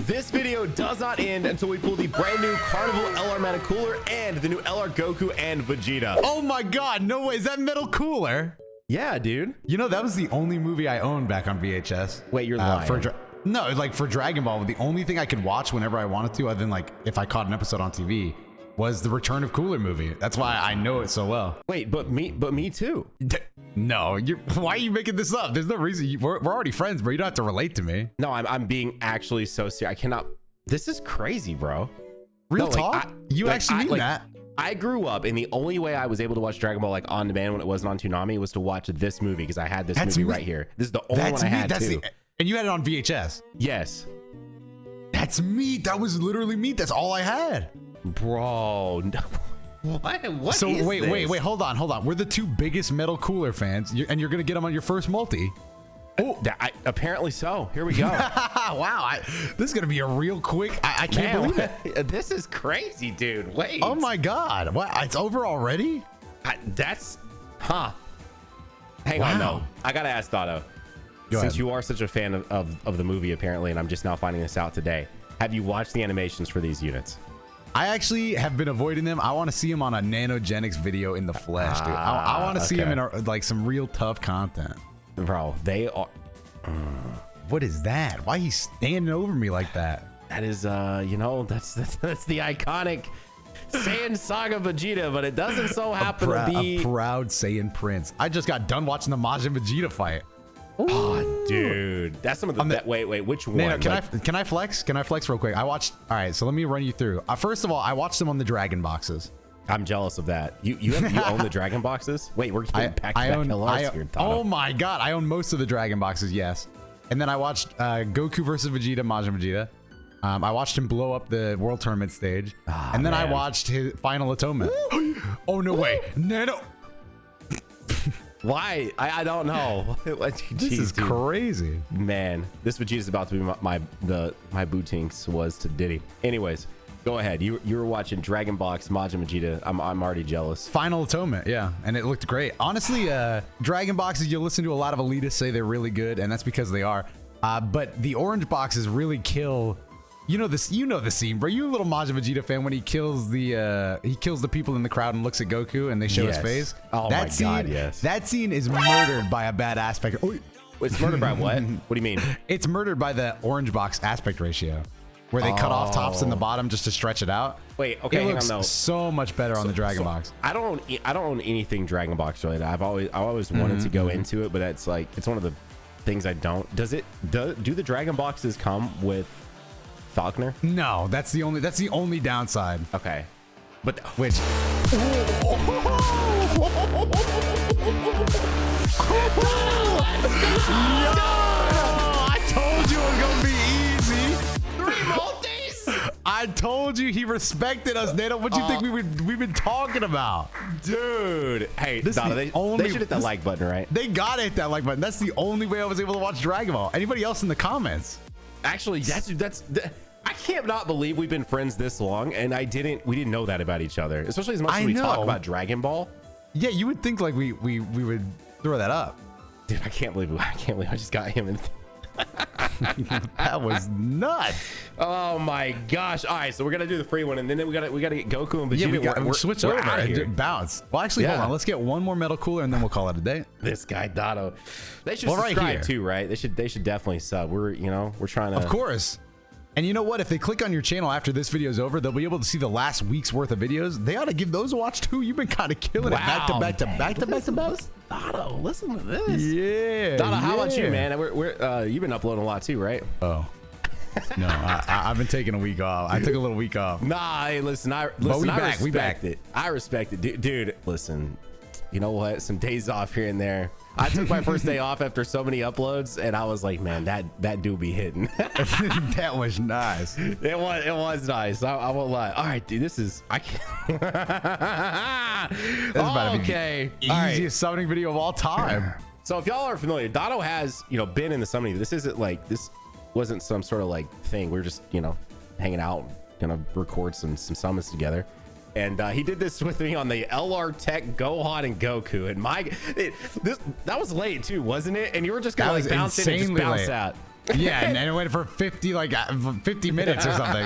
this video does not end until we pull the brand new Carnival LR Metal Cooler and the new LR Goku and Vegeta. Oh my God, no way. Is that Metal Cooler? Yeah, dude. You know, that was the only movie I owned back on VHS. Wait, you're lying. No, like for Dragon Ball, the only thing I could watch whenever I wanted to, other than like if I caught an episode on TV, was the Return of Cooler movie. That's why I know it so well. Wait, but me too. No, why are you making this up? There's no reason. We're already friends, bro. You don't have to relate to me. No, I'm being actually so serious. I cannot. This is crazy, bro. Real talk? You actually mean that? I grew up, and the only way I was able to watch Dragon Ball like on demand when it wasn't on Toonami was to watch this movie because I had this movie right here. This is the only one I had too. And you had it on VHS? Yes. That's me. That was literally me. That's all I had. Bro, no. What so is wait, this? hold on. We're the two biggest Metal Cooler fans, and you're gonna get them on your first multi. Oh, apparently so. Here we go. Wow, this is gonna be a real quick. I can't believe it. This is crazy, dude. Wait. Oh my God! What? It's over already? Hang on, though. I gotta ask Dotto. Since you are such a fan of the movie, apparently, and I'm just now finding this out today, have you watched the animations for these units? I actually have been avoiding them. I want to see them on a Nanogenix video in the flesh, dude. I want to see them in like some real tough content. Bro, they are. What is that? Why he's standing over me like that? That is, you know, that's the iconic Saiyan Saga Vegeta, but it doesn't so happen to be a proud Saiyan prince. I just got done watching the Majin Vegeta fight. Ooh. Oh, dude, that's some of the wait, which one? No, can I flex? Can I flex real quick? All right, so let me run you through. First of all, I watched them on the Dragon boxes. I'm jealous of that. You own the Dragon boxes? Wait, we're getting back here. Oh my God, I own most of the Dragon boxes. Yes, and then I watched Goku versus Vegeta, Majin Vegeta. I watched him blow up the World Tournament stage, and then I watched his Final Atonement. Oh no way, Nano. Why? I don't know. This is crazy, man. This Vegeta's about to be my Bootinks was to Diddy. Anyways, go ahead. You were watching Dragon Box Majin Vegeta. I'm already jealous. Final Atonement, yeah, and it looked great. Honestly, Dragon Boxes, you listen to a lot of elitists say they're really good, and that's because they are. But the orange boxes really kill. You know the scene, bro. You a little Majin Vegeta fan when he kills the people in the crowd and looks at Goku and they show his face. Oh my God, yes. That scene is murdered by a bad aspect. Oh, it's murdered by what? What do you mean? It's murdered by the orange box aspect ratio, where they cut off tops in the bottom just to stretch it out. Wait, okay, it hang looks on, though. So much better on the Dragon Box. I don't own anything Dragon Box related. I always wanted to go into it, but it's one of the things I don't. Do the Dragon Boxes come with Falconer? No, that's the only downside. Okay, but which? I told you it was gonna be easy. 3 multis. I told you he respected us, Nano. What do you think we've been talking about, dude? Hey, Donna, they should hit that like button, right? They gotta hit that like button. That's the only way I was able to watch Dragon Ball. Anybody else in the comments? Actually, that's I can't not believe we've been friends this long, and we didn't know that about each other, especially as much as we talk about Dragon Ball. Yeah, you would think like we would throw that up. Dude, I can't believe I just got him in. That was nuts. Oh my gosh. All right, so we're gonna do the free one, and then we gotta get Goku and Vegeta. Yeah, we're switch over and bounce. Well, actually, hold on. Let's get one more Metal Cooler, and then we'll call it a day. This guy Dotto. They should subscribe too, right? They should definitely sub. We're trying to. Of course. And you know what? If they click on your channel after this video is over, they'll be able to see the last week's worth of videos. They ought to give those a watch too. You've been kind of killing it back to back to back to back to back. Dotto, listen to this. Yeah. Dotto, how about you, man? You've been uploading a lot too, right? Oh. No, I've been taking a week off. I took a little week off. Nah, hey, listen, I respect it. I respect it. Dude, listen, you know what? Some days off here and there. I took my first day off after so many uploads, and I was like, man, that do be hitting. That was nice. It was nice. I won't lie. All right, dude, I can't. This is about to be the easiest summoning video of all time. So if y'all are familiar, Dotto has, been in the summoning. This wasn't some sort of like thing. We were just, hanging out, gonna record some summons together. And he did this with me on the LR Tech Gohan and Goku. And that was late too, wasn't it? And you were just gonna like bounce in and just bounce out. Yeah, and it went for 50 minutes or something.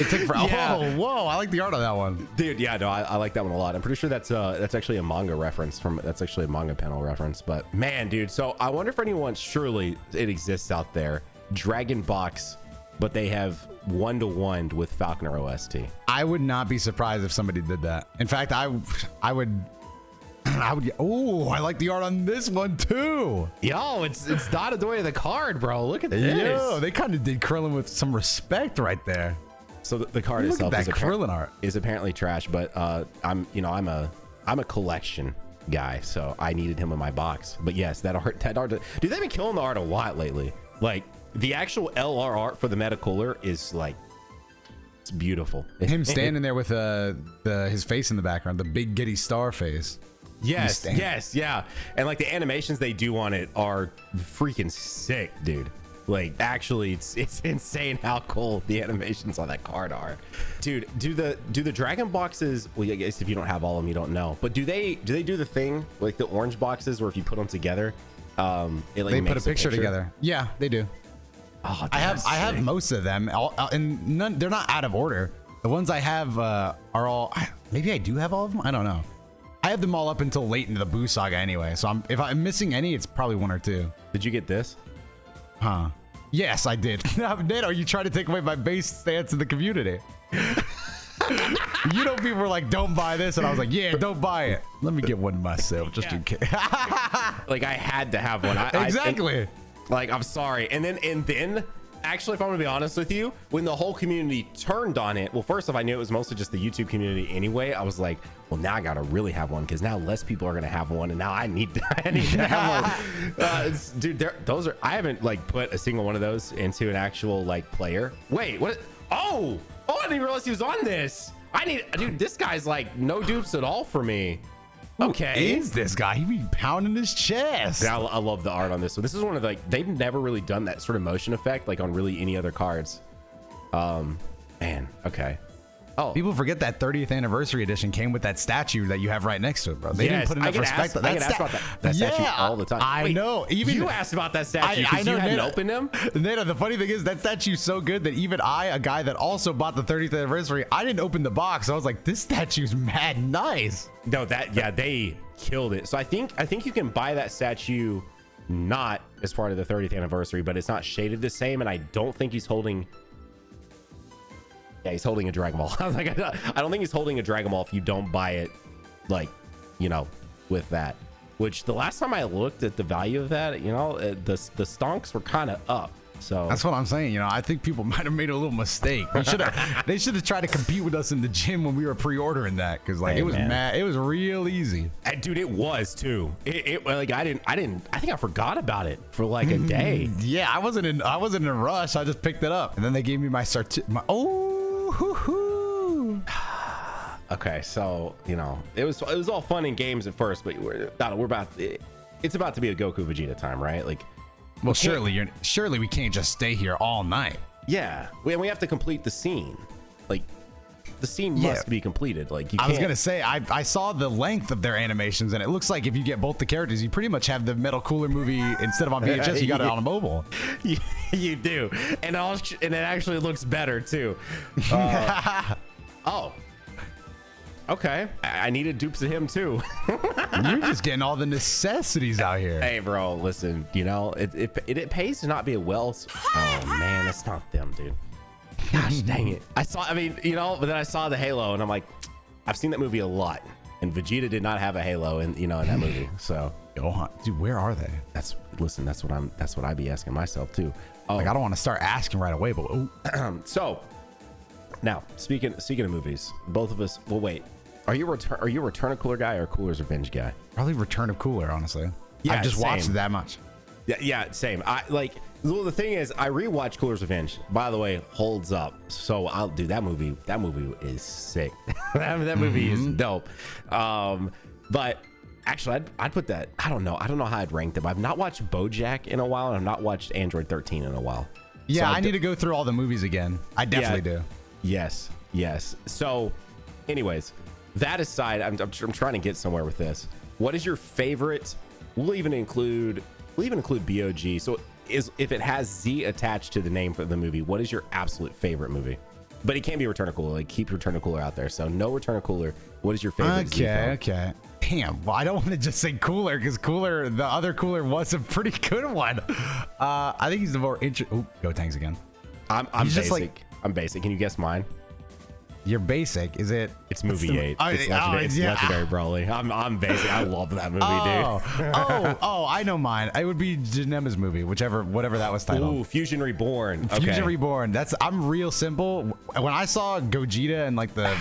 It took for whoa, I like the art on that one. Dude, yeah, no, I like that one a lot. I'm pretty sure that's actually a manga reference that's actually a manga panel reference. But man, dude, so I wonder if anyone, surely it exists out there, Dragon Box, but they have 1-to-1 with Falconer OST. I would not be surprised if somebody did that. In fact, I would. Oh, I like the art on this one too. Yo, it's Dada Doya the card, bro. Look at this. Yo, they kind of did Krillin with some respect right there. So the card Look itself at that Krillin art is apparently trash, but I'm a collection guy, so I needed him in my box. But yes, that art, dude, they've been killing the art a lot lately. Like the actual LR art for the Meta Cooler is like, it's beautiful. Him standing there with his face in the background, the big giddy star face. Yes, yeah, and like the animations they do on it are freaking sick, dude. Like actually, it's insane how cool the animations on that card are, dude. Do the Dragon boxes? Well, I guess if you don't have all of them, you don't know. But do they do the thing like the orange boxes, where if you put them together, they put a picture together? Yeah, they do. Oh, dude, I have most of them, and none. They're not out of order. The ones I have are all. Maybe I do have all of them. I don't know. I have them all up until late into the Boo Saga anyway. So if I'm missing any, it's probably one or two. Did you get this? Huh? Yes, I did. Nano, you trying to take away my base stance in the community. You know, people were like, "Don't buy this," and I was like, "Yeah, don't buy it. Let me get one myself, just in case." Like I had to have one. Exactly. Like I'm sorry, and then. Actually, if I'm gonna be honest with you, when the whole community turned on it, well, first off, I knew it was mostly just the YouTube community anyway. I was like, well, now I gotta really have one because now less people are gonna have one, and now I need to have one. Dude, those are. I haven't like put a single one of those into an actual like player. Wait, what? Oh, I didn't even realize he was on this. Dude, this guy's like no dupes at all for me. Okay, who is this guy? He be pounding his chest. Yeah, I love the art on this. So this is one of the, they've never really done that sort of motion effect like on really any other cards. Man, okay. Oh, people forget that 30th anniversary edition came with that statue that you have right next to it, bro. They didn't put enough respect. I get asked about that statue all the time. I know. Even you asked about that statue because you hadn't opened him. Nano, the funny thing is that statue's so good that even I, a guy that also bought the 30th anniversary, I didn't open the box. I was like, this statue's mad nice. No, they killed it. So I think you can buy that statue not as part of the 30th anniversary, but it's not shaded the same, and I don't think he's holding. Yeah, he's holding a Dragon Ball. I was like, I don't think he's holding a Dragon Ball if you don't buy it, like, you know, with that. Which the last time I looked at the value of that, you know, the stonks were kind of up. So that's what I'm saying. You know, I think people might have made a little mistake. They should have tried to compete with us in the gym when we were pre-ordering that, because like it was mad. It was real easy. And dude, it was too. It like I think I forgot about it for like a day. Yeah, I wasn't in a rush. I just picked it up, and then they gave me my Okay, so you know it was all fun and games at first, but it's about to be a Goku Vegeta time, right? Like, well, surely we can't just stay here all night. Yeah, we have to complete the scene. Like, the scene must be completed. Like, I was gonna say, I saw the length of their animations, and it looks like if you get both the characters, you pretty much have the Metal Cooler movie instead of on VHS. You got it on a mobile. You do, and it actually looks better too. Oh. Okay, I needed dupes of him too. You're just getting all the necessities out here. Hey, bro, listen. You know it pays to not be a Oh man, it's not them, dude. Gosh dang it! But then I saw the Halo, and I'm like, I've seen that movie a lot, and Vegeta did not have a Halo in that movie. So, dude, where are they? That's what I'd be asking myself too. Oh, like I don't want to start asking right away, but so now speaking of movies, both of us. Well, wait. Are you a Return of Cooler guy or a Cooler's Revenge guy? Probably Return of Cooler, honestly. Yeah, I've just watched it that much. Yeah, same. The thing is, I rewatched Cooler's Revenge. By the way, holds up. So I'll do that movie. That movie is sick. that movie is dope. But actually, I'd put that. I don't know how I'd rank them. I've not watched BoJack in a while, and I've not watched Android 13 in a while. Yeah, so I need to go through all the movies again. I definitely do. Yes. So, anyways, that aside, I'm trying to get somewhere with this. What is your favorite? We'll even include BOG. So if it has Z attached to the name for the movie, what is your absolute favorite movie? But it can't be Return of Cooler. Like, keep Return of Cooler out there. So no Return of Cooler. What is your favorite Z film? Okay. Damn. Well, I don't want to just say Cooler because Cooler, the other Cooler was a pretty good one. I think he's the more interesting. Go Tanks again. I'm basic. I'm basic. Can you guess mine? You're basic. Is it? It's movie 8. It's Legendary Broly. I'm basic. I love that movie, dude. I know mine. It would be Janema's movie, whatever that was titled. Ooh, Fusion Reborn. Okay. Fusion Reborn. I'm real simple. When I saw Gogeta and like the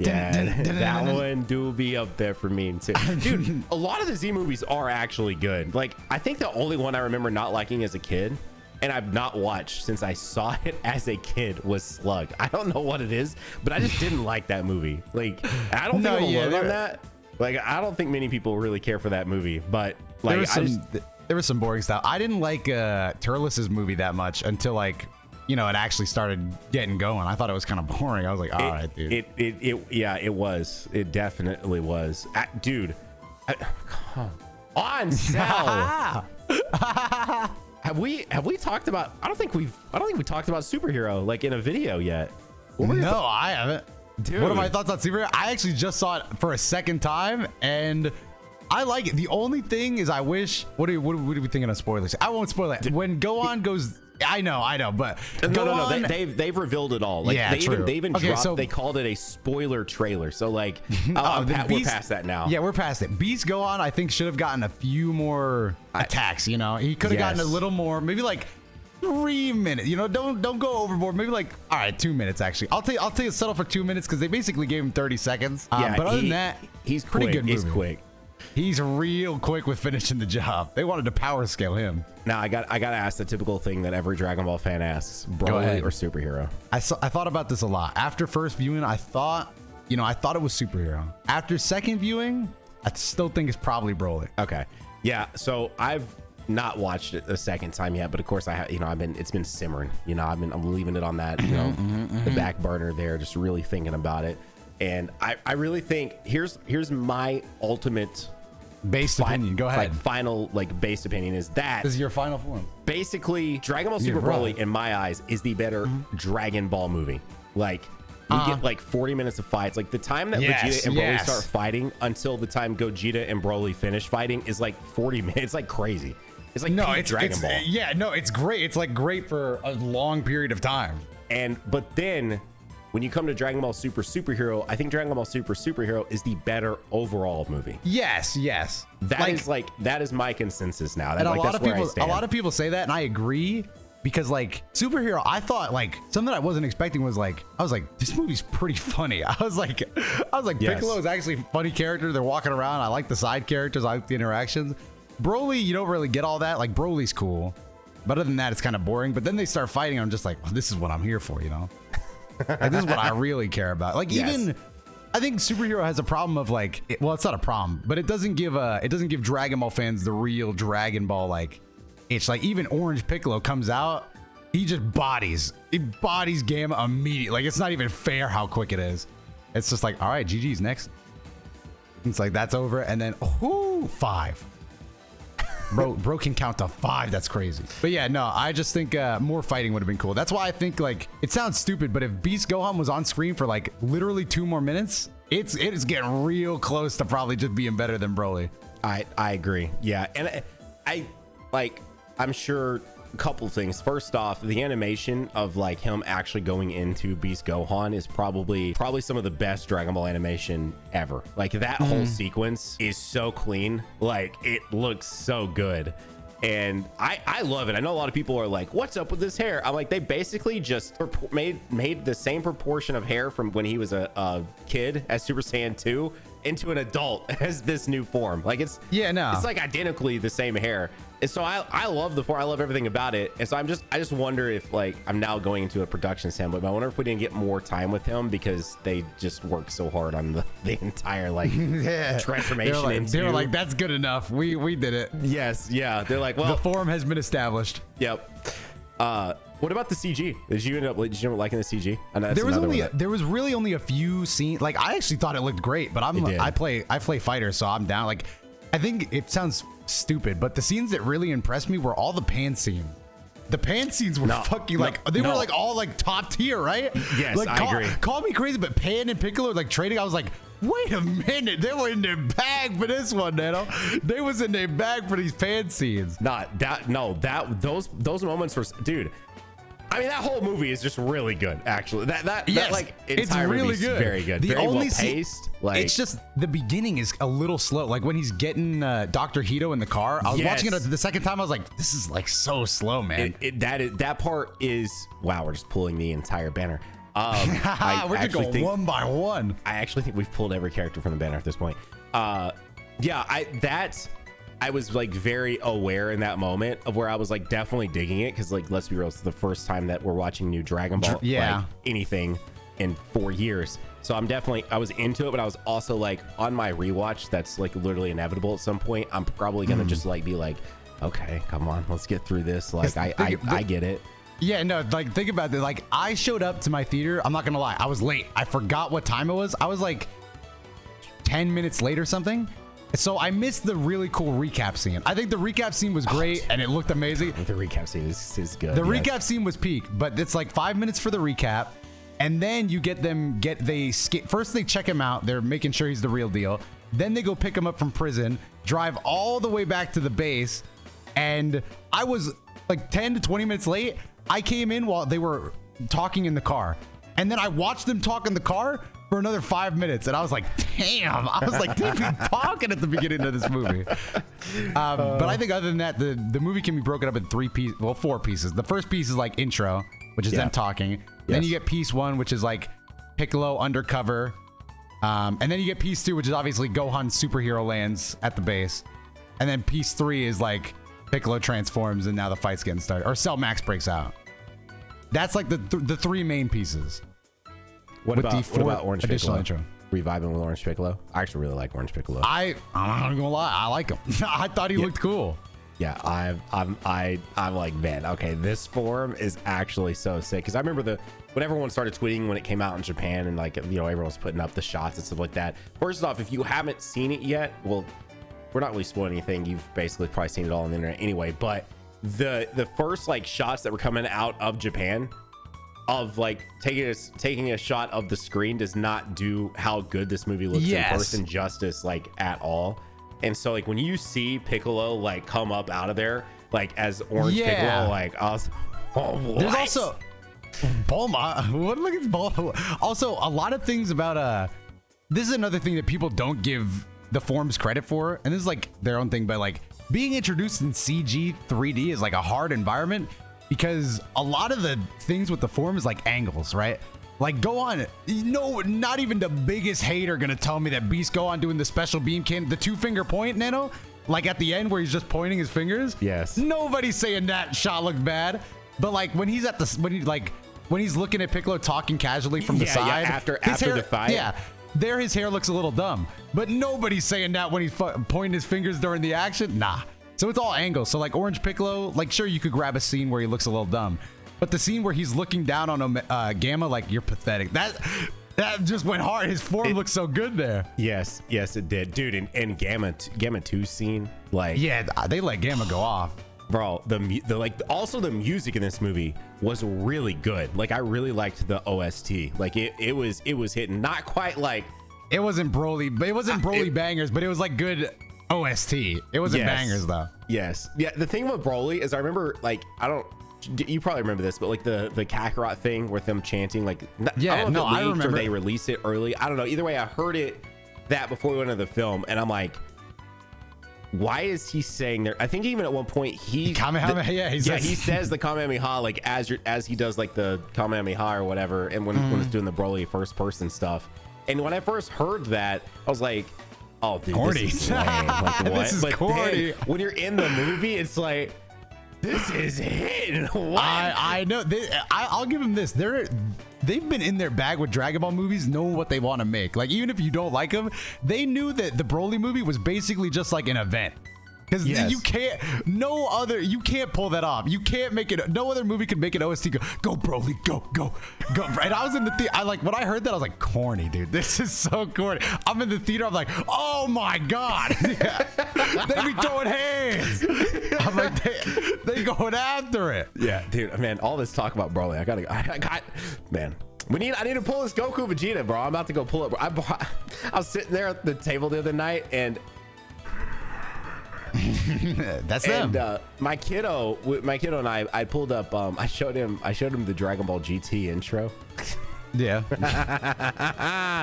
that one do be up there for me too. Dude, a lot of the Z movies are actually good. Like, I think the only one I remember not liking as a kid, and I've not watched since I saw it as a kid, was Slug. I don't know what it is, but I just didn't like that movie. Like, I don't think I'm alone on that. Like, I don't think many people really care for that movie, but like, there was some boring stuff. I didn't like Turles's movie that much until like, it actually started getting going. I thought it was kind of boring. I was like, all right, dude. It was. It definitely was. Dude, come on, Sal. Have we talked about? I don't think we talked about superhero like in a video yet. No, I haven't. Dude, what are my thoughts on superhero? I actually just saw it for a second time, and I like it. The only thing is, I wish. What are we thinking of spoilers? I won't spoil it. When Gohan goes. I know, but no. They've revealed it all. Like, yeah, they even dropped. So, they called it a spoiler trailer. So like, we're past that now. Yeah, we're past it. Beast Gohan, I think, should have gotten a few more attacks. He could have gotten a little more, maybe like 3 minutes. Don't go overboard. Maybe like, all right, 2 minutes actually. I'll tell you settle for 2 minutes because they basically gave him 30 seconds. Yeah, but other than that, he's pretty quick. good movie. He's quick. He's real quick with finishing the job. They wanted to power scale him. Now I got to ask the typical thing that every Dragon Ball fan asks: Broly or superhero? I thought about this a lot. After first viewing, I thought it was superhero. After second viewing, I still think it's probably Broly. Okay, yeah. So I've not watched it a second time yet, but of course I have. It's been simmering. I'm leaving it on that the back burner there, just really thinking about it. And I really think here's my ultimate based opinion. Go ahead. Like, final based opinion is that this is your final form. Basically, Dragon Ball Super Broly, in my eyes, is the better Dragon Ball movie. Like, we get like 40 minutes of fights. Like, the time that Vegeta and Broly start fighting until the time Gogeta and Broly finish fighting is like 40 minutes. It's like crazy. It's like Dragon Ball. Yeah, no, it's great. It's like great for a long period of time. But then when you come to Dragon Ball Super Superhero, I think Dragon Ball Super Superhero is the better overall movie. Yes. That is my consensus now. And a lot of people say that, and I agree, because like superhero, I thought like something I wasn't expecting was like, I was like, this movie's pretty funny. I was like, yes. Piccolo is actually a funny character. They're walking around. I like the side characters. I like the interactions. Broly, you don't really get all that. Like, Broly's cool, but other than that, it's kind of boring. But then they start fighting. I'm just like, well, this is what I'm here for, Like, this is what I really care about. Like, even I think superhero has a problem of like, well, it's not a problem, but it doesn't give Dragon Ball fans the real Dragon Ball. Like, it's like even Orange Piccolo comes out, he just bodies Gamma immediately. Like, it's not even fair how quick it is. It's just like, all right, GG's next. It's like, that's over, and then 5. Bro can count to 5. That's crazy. But yeah, no, I just think more fighting would have been cool. That's why I think, like, it sounds stupid, but if Beast Gohan was on screen for like literally 2 more minutes, it is getting real close to probably just being better than Broly. I agree. Yeah, and I'm sure a couple things. First off, the animation of like him actually going into Beast Gohan is probably some of the best Dragon Ball animation ever. Like, that whole sequence is so clean. Like, it looks so good. And I love it. I know a lot of people are like, what's up with this hair? I'm like, they basically just made the same proportion of hair from when he was a kid as Super Saiyan 2 into an adult as this new form. Like, it's like identically the same hair. And so I love the form. I love everything about it. And so I just wonder if, like, I'm now going into a production standpoint, but I wonder if we didn't get more time with him because they just worked so hard on the entire like transformation. They were like, that's good enough. We did it. Yes. Yeah. They're like, well, the form has been established. Yep. What about the CG? Did you end up liking the CG? There was really only a few scenes. Like, I actually thought it looked great, but I play fighter, so I'm down. Like, I think it sounds stupid, but the scenes that really impressed me were all the pan scenes. The pan scenes were fucking like they were like all like top tier, right? Yes, like, I agree. Call me crazy, but Pan and Piccolo like trading. I was like, wait a minute, they were in their bag for this one, Nano. They was in their bag for these pan scenes. Those moments were, dude. I mean, that whole movie is just really good, actually. That like it's entire really movie is good. Very good. The Very only well paced. Like, it's just the beginning is a little slow. Like when he's getting Dr. Hito in the car, I was watching it the second time. I was like, this is like so slow, man. That part is, wow. We're just pulling the entire banner. We're gonna go one by one. I actually think we've pulled every character from the banner at this point. I was like very aware in that moment of where I was like definitely digging it, because like, let's be real, it's the first time that we're watching new Dragon Ball, like anything in 4 years. So I was into it, but I was also like on my rewatch, that's like literally inevitable at some point. I'm probably gonna just like be like, okay, come on, let's get through this. Like I get it. Yeah, no, like think about it. Like I showed up to my theater. I'm not gonna lie, I was late. I forgot what time it was. I was like 10 minutes late or something. So I missed the really cool recap scene. I think the recap scene was great and it looked amazing. The recap scene is good. The recap scene was peak, but it's like 5 minutes for the recap. And then you first they check him out. They're making sure he's the real deal. Then they go pick him up from prison, drive all the way back to the base. And I was like 10 to 20 minutes late. I came in while they were talking in the car. And then I watched them talk in the car for another 5 minutes, and I was like, damn. I was like, they've been talking at the beginning of this movie. But I think other than that, the movie can be broken up in 4 pieces. The first piece is like intro, which is them talking. Yes. Then you get piece 1, which is like Piccolo undercover. And then you get piece 2, which is obviously Gohan superhero lands at the base. And then piece 3 is like Piccolo transforms and now the fight's getting started. Or Cell Max breaks out. That's like the 3 main pieces. What about Orange Piccolo? Intro. Reviving with Orange Piccolo? I actually really like Orange Piccolo. I'm not gonna lie, I like him. I thought he looked cool. Yeah, I'm like, man, okay, this form is actually so sick. Because I remember when everyone started tweeting when it came out in Japan, and like, you know, everyone was putting up the shots and stuff like that. First off, if you haven't seen it yet, well, we're not really spoiling anything. You've basically probably seen it all on the internet anyway. But the first like shots that were coming out of Japan, of like taking a shot of the screen, does not do how good this movie looks in person justice, like at all. And so like when you see Piccolo like come up out of there like as Orange Piccolo, like I was, there's also Bulma. What look at Bulma. Also, a lot of things about this is another thing that people don't give the forms credit for, and this is like their own thing, but like being introduced in CG 3D is like a hard environment, because a lot of the things with the form is like angles, right? Like Gohan, not even the biggest hater gonna tell me that Beast Gohan doing the special beam can, the 2-finger point, Nano, like at the end where he's just pointing his fingers. Yes. Nobody's saying that shot looked bad, but like when he's when he's looking at Piccolo talking casually from the side after the fight. Yeah. There, his hair looks a little dumb, but nobody's saying that when he's pointing his fingers during the action. Nah. So it's all angles. So like Orange Piccolo, like sure you could grab a scene where he looks a little dumb, but the scene where he's looking down on Gamma, like, you're pathetic. That just went hard. His form looks so good there. Yes, it did, dude. And Gamma 2 scene, like, yeah, they let Gamma go off. Bro, the music in this movie was really good. Like, I really liked the OST. Like, it was hitting. Not quite like, it wasn't Broly bangers, but it was like good OST. It wasn't bangers though. Yes. Yeah. The thing with Broly is I remember, like, you probably remember this, but like the Kakarot thing with them chanting, like, I remember. Or they released it early. I don't know. Either way, I heard that before we went into the film, and I'm like, why is he saying there? I think even at one point he says the Kamehameha, like as he does like the Kamehameha or whatever, and when it's doing the Broly first person stuff. And when I first heard that, I was like, oh, dude, corny. This is lame. Like, what? This is but corny. Then, when you're in the movie, it's like, this is hitting. I know. I'll give them this. They've been in their bag with Dragon Ball movies, knowing what they want to make. Like, even if you don't like them, they knew that the Broly movie was basically just like an event. Because you can't, you can't pull that off. You can't make it, no other movie can make an OST go Broly, go. And I was in the theater, when I heard that, I was like, corny, dude. This is so corny. I'm in the theater, I'm like, oh my God. They be throwing hands. I'm like, they going after it. Yeah, dude, man, all this talk about Broly, I got, man. I need to pull this Goku Vegeta, bro. I'm about to go pull it. I was sitting there at the table the other night, and that's them. And my kiddo and I pulled up. I showed him the Dragon Ball GT intro. Yeah.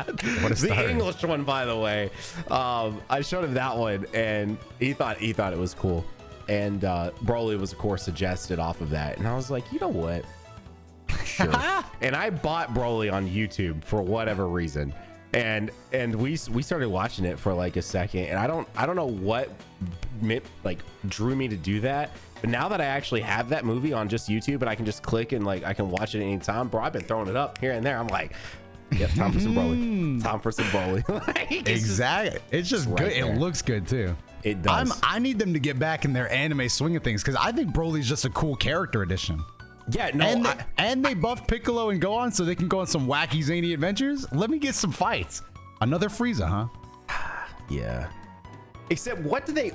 The English one, by the way. I showed him that one, and he thought it was cool. And Broly was, of course, suggested off of that, and I was like, you know what? Sure. And I bought Broly on YouTube for whatever reason, and we started watching it for like a second, and I don't know what drew me to do that, but now that I actually have that movie on just YouTube and I can just click and I can watch it anytime, bro, I've been throwing it up here and there. I'm like, yep, time for some Broly. Exactly. It's just right good. There. It looks good too. It does. I need them to get back in their anime swing of things, because I think Broly's just a cool character addition. Yeah, no, and they buffed Piccolo and Gohan so they can go on some wacky zany adventures. Let me get some fights. Another Frieza, huh? Yeah. Except what do they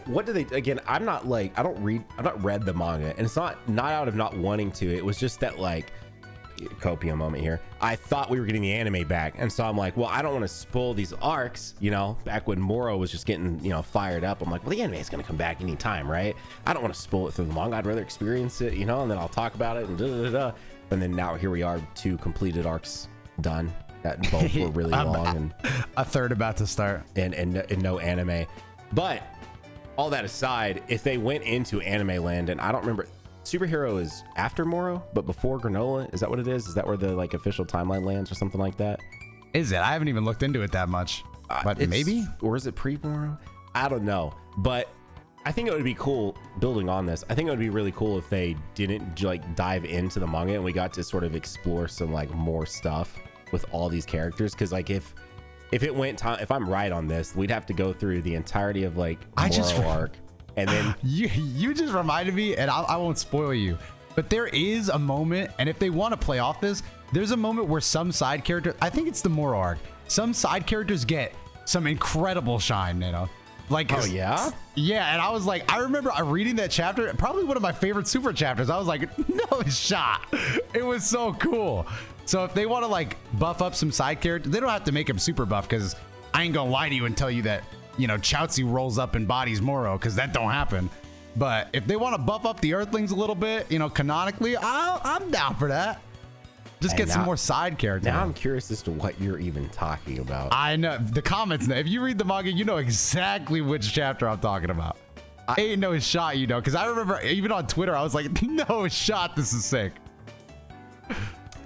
again, I've not read the manga, and it's not out of not wanting to. It was just that copium moment here. I thought we were getting the anime back, and so I'm like, well, I don't want to spoil these arcs, back when Moro was just getting fired up. I'm like, well, the anime is going to come back anytime, right? I don't want to spoil it through the manga. I'd rather experience it, and then I'll talk about it, and then now here we are, 2 completed arcs done that both were really long, and a third about to start, and no anime. But all that aside, if they went into anime land, and I don't remember, Superhero is after Moro, but before Granola. Is that what it is? Is that where the official timeline lands or something like that? Is it? I haven't even looked into it that much. But maybe? Or is it pre-Moro? I don't know. But I think it would be cool, building on this, I think it would be really cool if they didn't dive into the manga and we got to sort of explore some more stuff with all these characters. Because if it went time, if I'm right on this, we'd have to go through the entirety of Moro arc. And then you just reminded me, and I won't spoil you, but there is a moment, and if they want to play off this, there's a moment where some side character, I think it's the Moro arc, some side characters get some incredible shine, oh yeah? Yeah, and I was like, I remember reading that chapter, probably one of my favorite super chapters. I was like, no shot. It was so cool. So if they want to buff up some side characters, they don't have to make them super buff, because I ain't gonna lie to you and tell you that Chaozu rolls up and bodies Moro, because that don't happen. But if they want to buff up the Earthlings a little bit, canonically, I'm down for that. Just get some more side characters. Now I'm curious as to what you're even talking about. I know the comments. If you read the manga, you know exactly which chapter I'm talking about. Ain't no shot, because I remember even on Twitter, I was like, no shot, this is sick.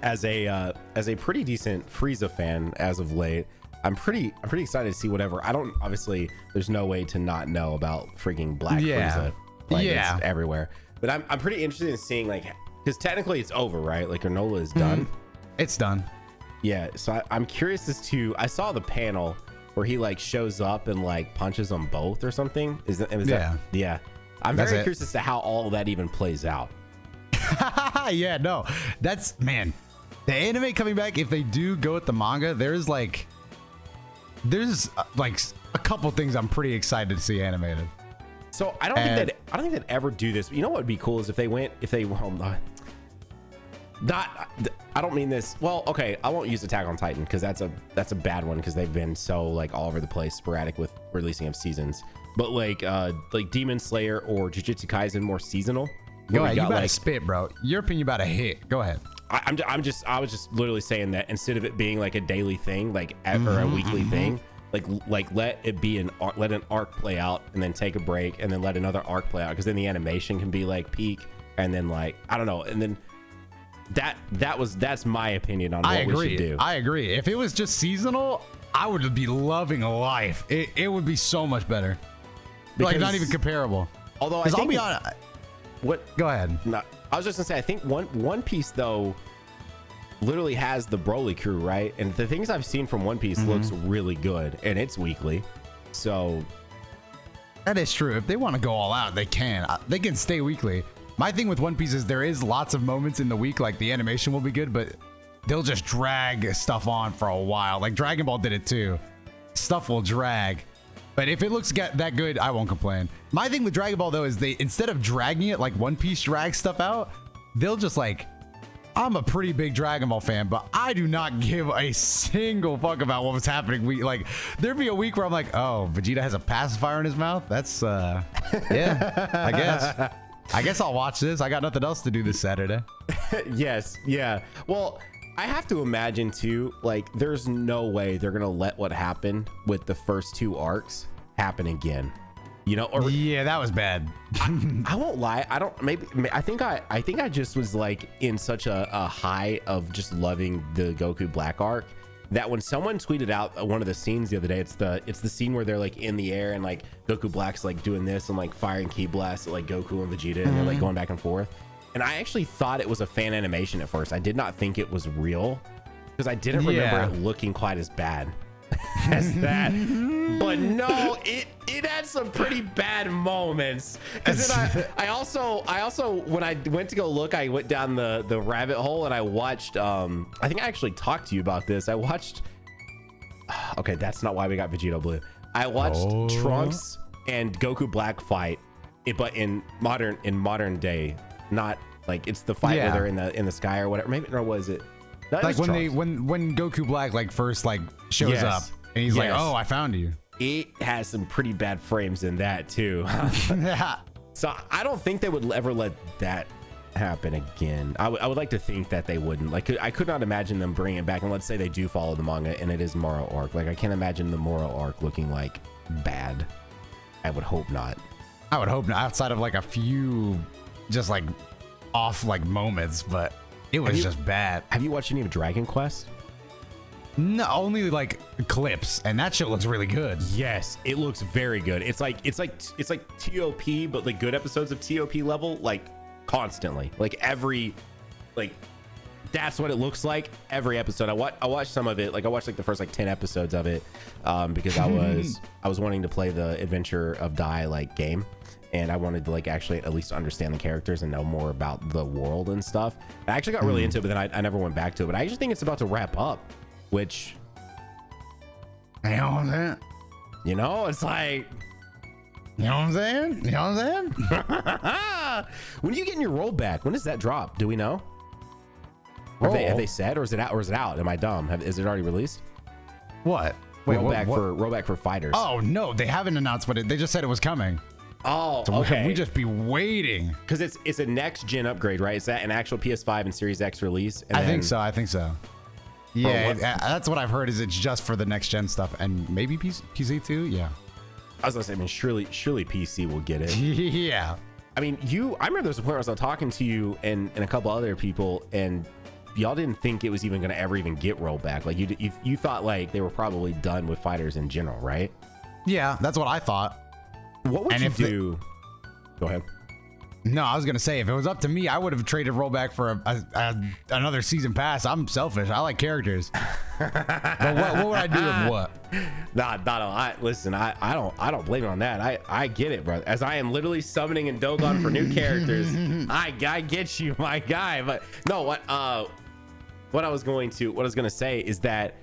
As a pretty decent Frieza fan as of late, I'm pretty excited to see whatever. Obviously there's no way to not know about freaking Black Frieza. It's everywhere. But I'm pretty interested in seeing because technically it's over, right? Granola is done. It's done. Yeah. So I'm curious as to, I saw the panel where he shows up and punches them both or something. Is that? Yeah. I'm very curious as to how all that even plays out. Yeah, no, that's, man, the anime coming back, if they do go with the manga, there's a couple things I'm pretty excited to see animated. So I don't think they'd ever do this. But you know what would be cool is if they I don't mean this. Well, okay, I won't use Attack on Titan because that's a bad one, because they've been so all over the place, sporadic with releasing of seasons. But Demon Slayer or Jujutsu Kaisen, more seasonal. Go ahead, you about to spit, bro. Your opinion about a hit. Go ahead. I was just literally saying that instead of it being a daily thing, or a weekly thing, let it be let an arc play out and then take a break and then let another arc play out, because then the animation can be peak, and then I don't know, and then that's my opinion on what we should do. I agree. If it was just seasonal, I would be loving life. It would be so much better. Because, not even comparable. Although I'll be honest. Go ahead. No, I was just gonna say, I think One Piece though literally has the Broly crew, right? And the things I've seen from One Piece looks really good, and it's weekly. So That is true. If they want to go all out, they can. They can stay weekly. My thing with One Piece is there is lots of moments in the week, like the animation will be good, but they'll just drag stuff on for a while. Like Dragon Ball did it too. Stuff will drag. But if it looks that good, I won't complain. My thing with Dragon Ball though is they, instead of dragging it like One Piece drags stuff out, they'll just like, I'm a pretty big Dragon Ball fan, but I do not give a single fuck about what was happening. Like, there'd be a week where I'm like, oh, Vegeta has a pacifier in his mouth? That's, yeah, I guess I'll watch this. I got nothing else to do this Saturday. Yes, yeah. Well, I have to imagine too, like, there's no way they're gonna let what happened with the first 2 arcs happen again. You know, or yeah, that was bad. I won't lie. I don't. Maybe I think I just was like in such a high of just loving the Goku Black arc that when someone tweeted out one of the scenes the other day, it's the scene where they're like in the air and like Goku Black's like doing this and like firing ki blasts at like Goku and Vegeta and they're like going back and forth. And I actually thought it was a fan animation at first. I did not think it was real because I didn't remember it looking quite as bad as that. But no, it had some pretty bad moments. Because then I also when I went to go look, I went down the rabbit hole and I watched I think I actually talked to you about this. I watched okay, that's not why we got Vegeta Blue. I watched Trunks and Goku Black fight it, but in modern day, not like it's the fight where they're in the sky or whatever. Maybe or was it like when Goku Black like first like shows up and he's like, oh, I found you. It has some pretty bad frames in that too. So I don't think they would ever let that happen again. I would like to think that they wouldn't. Like I could not imagine them bringing it back. And let's say they do follow the manga and it is Moro arc. Like I can't imagine the Moro arc looking like bad. I would hope not. I would hope not, outside of like a few just like off like moments, but it was just bad. Have you watched any of Dragon Quest? No, only like clips, and that shit looks really good. Yes, it looks very good. It's like TOP, but like good episodes of TOP level, like constantly, like every, like that's what it looks like every episode. I watched some of it, like I watched like the first like 10 episodes of it, because I was wanting to play the Adventure of Dai like game, and I wanted to like actually at least understand the characters and know more about the world and stuff. I actually got really into it, but then I never went back to it. But I actually think it's about to wrap up. Which, you know what I'm saying? You know, it's like, you know what I'm saying? You know what I'm saying? When are you getting your rollback? When does that drop? Do we know? Have they said, or is it out? Or is it out? Am I dumb? Is it already released? What? Wait, rollback for fighters. Oh no, they haven't announced, but they just said it was coming. Oh, so okay. We just be waiting because it's a next gen upgrade, right? Is that an actual PS5 and Series X release? I think so. Yeah, that's what I've heard. Is it's just for the next gen stuff and maybe PC too? Yeah. I was gonna say, I mean, surely PC will get it. Yeah. I mean, I remember there was a point where I was talking to you and a couple other people, and y'all didn't think it was even gonna ever even get rollback. Like you thought like they were probably done with fighters in general, right? Yeah, that's what I thought. What would you do? Go ahead. No, I was gonna say if it was up to me, I would have traded rollback for another season pass. I'm selfish. I like characters. But what would I do with what? Nah. Listen, I don't blame you on that. I get it, bro. As I am literally summoning in Dokkan for new characters, I get you, my guy. But no, what I was gonna say is that,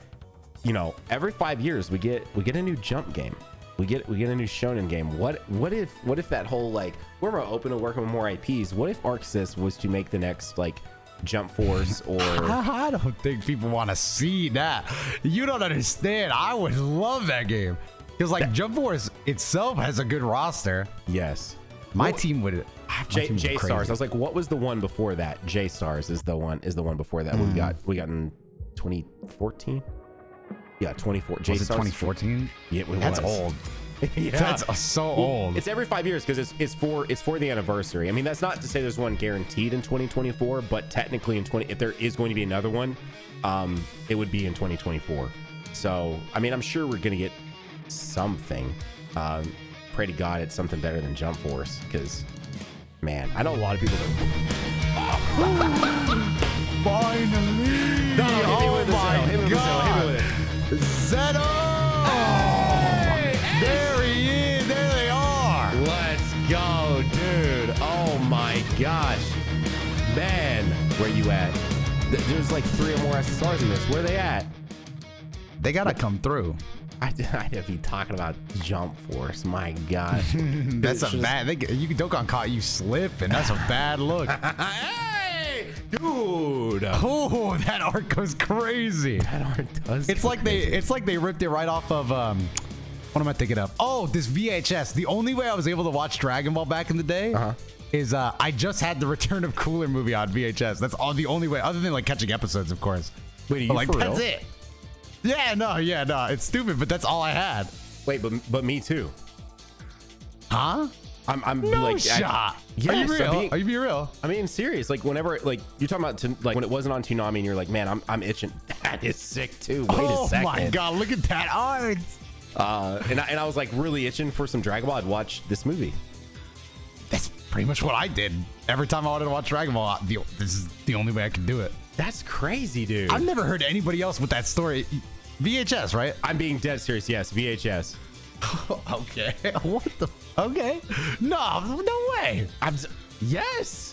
you know, every 5 years we get a new Jump game. We get a new shonen game. What if that whole like we're more open to working with more IPs? What if Arxis was to make the next like Jump Force or I don't think people want to see that. You don't understand. I would love that game because like Jump Force itself has a good roster. Yes, my team would. J Stars. I was like, what was the one before that? J Stars is the one before that. We got in 2014. Yeah, 2014. Was it 2014? Yeah, that's old. Yeah. That's so old. It's every 5 years because it's for the anniversary. I mean, that's not to say there's one guaranteed in 2024, but technically if there is going to be another one, it would be in 2024. So, I mean, I'm sure we're gonna get something. Pray to God it's something better than Jump Force, because, man, I know a lot of people that. Finally! Oh my God! Zeto! Hey! There he is! There they are! gosh, man, where you at? There's like 3 or more SSRs in this. Where are they at? They gotta come through. I'd be talking about Jump Force. My God, That's a bad. Dokkan caught you slipping. That's a bad look. Hey, dude. Oh, that arc goes crazy. That art does. It's like they ripped it right off of what am I thinking of? Oh, this VHS. The only way I was able to watch Dragon Ball back in the day is I just had the Return of Cooler movie on VHS. That's all the only way, other than like catching episodes, of course. Wait, are you but, like for that's real? it. Yeah, no, it's stupid, but that's all I had. Wait, but me too. Huh? I'm No like, shot. Yes, Are you real? I'm being- Are you being real? I mean, serious. Like whenever, like you're talking about, like when it wasn't on Toonami, and you're like, man, I'm itching. That is sick too. Wait a second. Oh my God, look at that art. And I was like really itching for some Dragon Ball. I'd watch this movie. That's pretty much what I did. Every time I wanted to watch Dragon Ball, this is the only way I could do it. That's crazy, dude. I've never heard anybody else with that story. VHS, right? I'm being dead serious. Yes, VHS. Okay. What the? Okay. No way. Yes.